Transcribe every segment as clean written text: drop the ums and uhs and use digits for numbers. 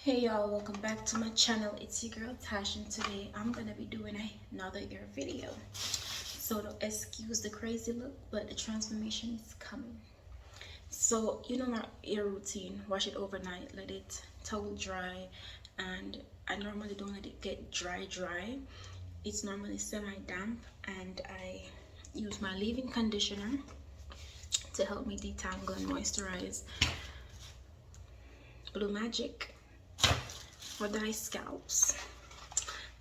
Hey y'all, welcome back to my channel. It's your girl Tash, and today I'm gonna be doing another ear video. So don't excuse the crazy look, but the transformation is coming. So you know my ear routine: wash it overnight, let it towel dry, and I normally don't let it get dry. It's normally semi-damp, and I use my leave-in conditioner to help me detangle and moisturize. Blue Magic for dry scalps,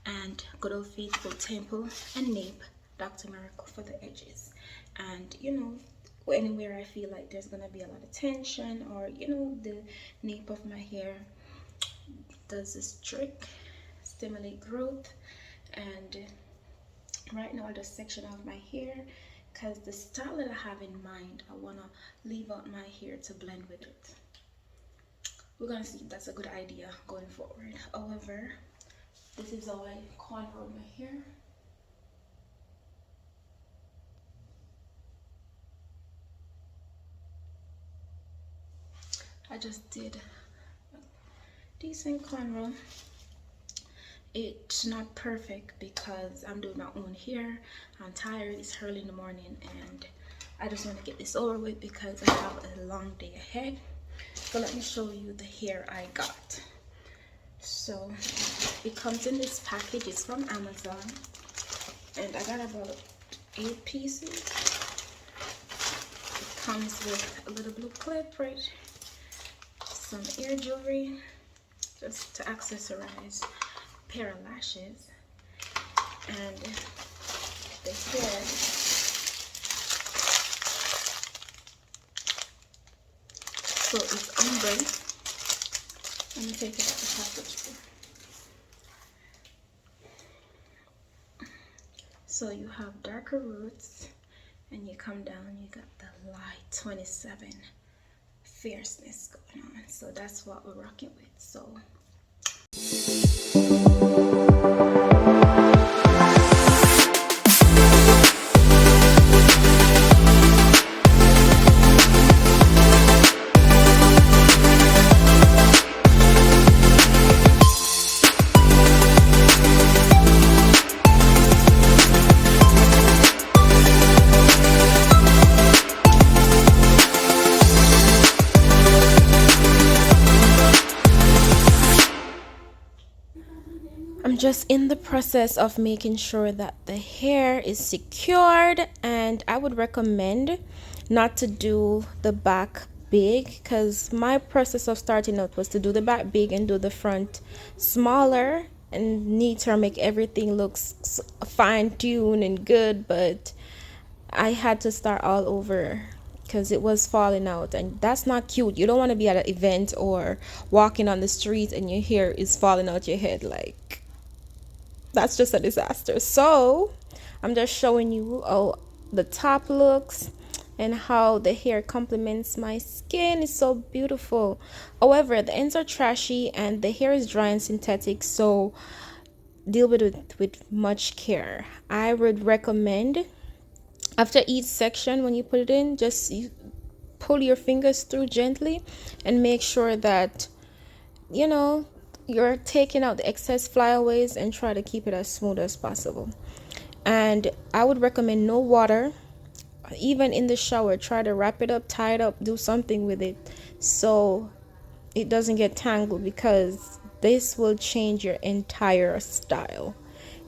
and good old faithful temple and nape Dr. Miracle for the edges. And you know, anywhere I feel like there's gonna be a lot of tension, or you know, the nape of my hair does this trick, stimulate growth. And right now I just section off my hair because the style that I have in mind, I want to leave out my hair to blend with it. We're gonna see if that's a good idea going forward. However, this is how I cornrow my hair. I just did a decent cornrow. It's not perfect because I'm doing my own hair. I'm tired, it's early in the morning, and I just want to get this over with because I have a long day ahead. So let me show you the hair I got. So it comes in this package. It's from Amazon, and I got about 8 pieces. It comes with a little blue clip, right? Some ear jewelry, just to accessorize, a pair of lashes, and the hair. So it's ombre. Let me take it out the package. So you have darker roots, and you come down, you got the light 27 fierceness going on. So that's what we're rocking with. So I'm just in the process of making sure that the hair is secured, and I would recommend not to do the back big because my process of starting out was to do the back big and do the front smaller and neater, make everything looks fine-tuned and good, but I had to start all over because it was falling out, and that's not cute. You don't want to be at an event or walking on the street and your hair is falling out your head. Like, that's just a disaster. So I'm just showing you how the top looks and how the hair complements my skin. It's so beautiful. However, the ends are trashy and the hair is dry and synthetic, so deal with it with much care. I would recommend after each section, when you put it in, just pull your fingers through gently and make sure that you know you're taking out the excess flyaways and try to keep it as smooth as possible. And I would recommend no water. Even in the shower, try to wrap it up, tie it up, do something with it so it doesn't get tangled, because this will change your entire style,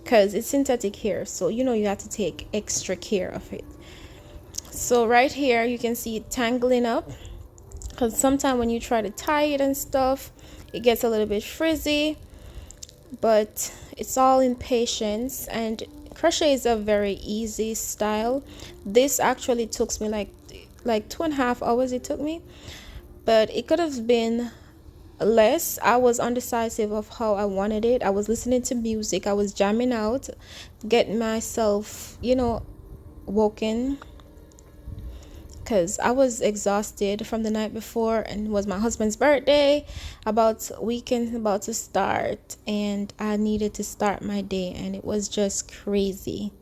because it's synthetic hair, so you know you have to take extra care of it. So right here you can see it tangling up, because sometimes when you try to tie it and stuff, it gets a little bit frizzy, but it's all in patience. And crochet is a very easy style. This actually took me like 2.5 hours it took me, but it could have been less. I was undecisive of how I wanted it. I was listening to music, I was jamming out, getting myself, you know, woken, because I was exhausted from the night before, and it was my husband's birthday, about weekend about to start, and I needed to start my day, and it was just crazy.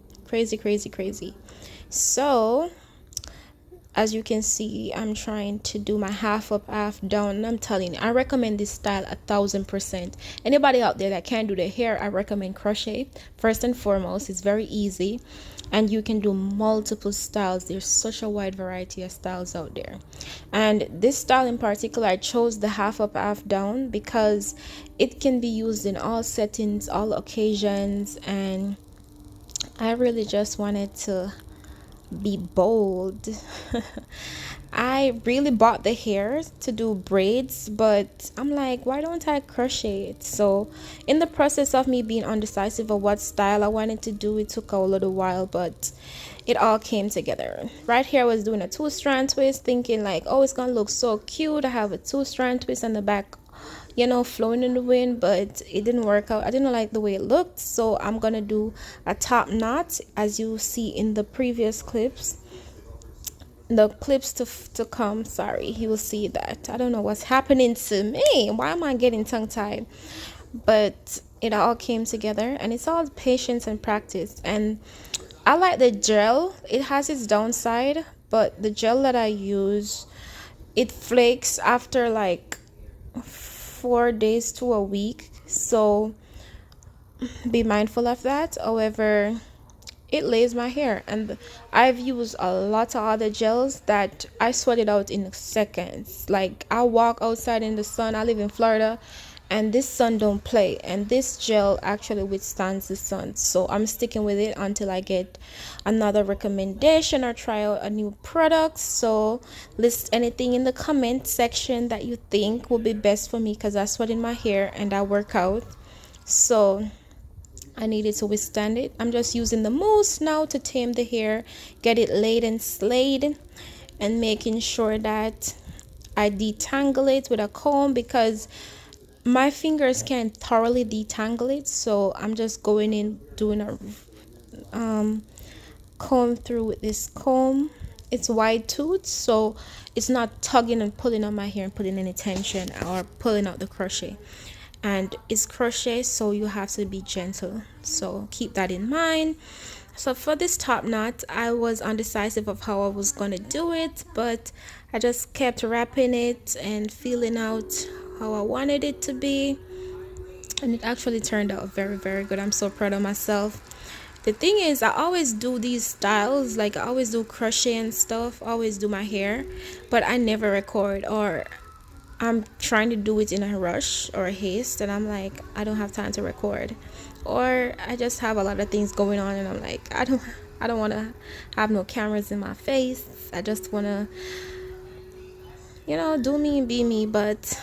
So as you can see, I'm trying to do my half up, half down, and I'm telling you, I recommend this style 1000%. Anybody out there that can't do their hair, I recommend crochet. First and foremost, it's very easy, and you can do multiple styles. There's such a wide variety of styles out there, and this style in particular, I chose the half up, half down because it can be used in all settings, all occasions, and I really just wanted to be bold. I really bought the hair to do braids, but I'm like, why don't I crochet it? So in the process of me being undecisive of what style I wanted to do, it took a little while, but it all came together. Right here I was doing a 2-strand twist, thinking like, oh, it's gonna look so cute. I have a 2-strand twist on the back, you know, flowing in the wind, but it didn't work out. I didn't like the way it looked, so I'm gonna do a top knot, as you see in the previous clips, the clips to come. Sorry, you will see that. I don't know what's happening to me. Why am I getting tongue-tied? But it all came together, and it's all patience and practice. And I like the gel. It has its downside, but the gel that I use, it flakes after like 4 days to a week, so be mindful of that. However, it lays my hair, and I've used a lot of other gels that I sweat it out in seconds. Like, I walk outside in the sun. I live in Florida, and this sun don't play, and this gel actually withstands the sun, so I'm sticking with it until I get another recommendation or try out a new product. So list anything in the comment section that you think will be best for me, because I sweat in my hair and I work out, so I needed to withstand it. I'm just using the mousse now to tame the hair, get it laid and slayed, and making sure that I detangle it with a comb, because my fingers can't thoroughly detangle it. So I'm just going in, doing a comb through with this comb. It's wide tooth, so it's not tugging and pulling on my hair and putting any tension or pulling out the crochet. And it's crochet, so you have to be gentle, so keep that in mind. So for this top knot, I was undecisive of how I was gonna do it, but I just kept wrapping it and feeling out how I wanted it to be, and it actually turned out very, very good. I'm so proud of myself. The thing is, I always do these styles, like I always do crochet and stuff, always do my hair, but I never record, or I'm trying to do it in a rush or a haste, and I'm like, I don't have time to record, or I just have a lot of things going on, and I'm like, I don't want to have no cameras in my face. I just want to, you know, do me and be me. But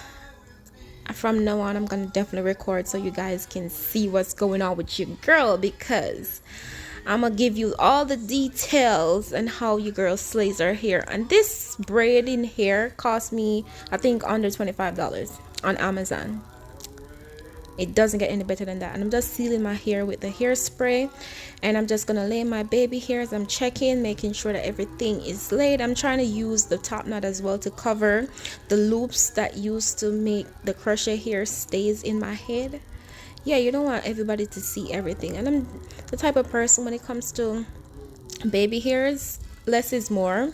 from now on, I'm gonna definitely record so you guys can see what's going on with your girl, because I'm gonna give you all the details and how your girl slays her hair. And this braiding hair cost me, I think, under $25 on Amazon. It doesn't get any better than that. And I'm just sealing my hair with the hairspray, and I'm just gonna lay my baby hairs. I'm checking, making sure that everything is laid. I'm trying to use the top knot as well to cover the loops that used to make the crochet hair stays in my head. Yeah, you don't want everybody to see everything, and I'm the type of person, when it comes to baby hairs, less is more.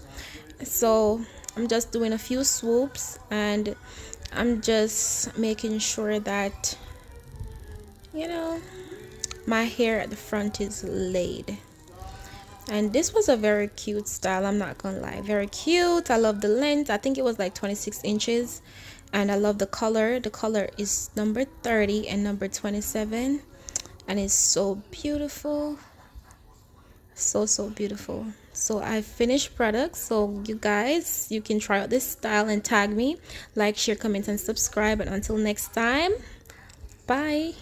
So I'm just doing a few swoops, and I'm just making sure that, you know, my hair at the front is laid. And this was a very cute style, I'm not gonna lie, very cute. I love the length. I think it was like 26 inches, and I love the color. The color is number 30 and number 27, and it's so beautiful, so beautiful. So I finished products, so you guys, you can try out this style and tag me. Like, share, comment, and subscribe. And until next time, bye.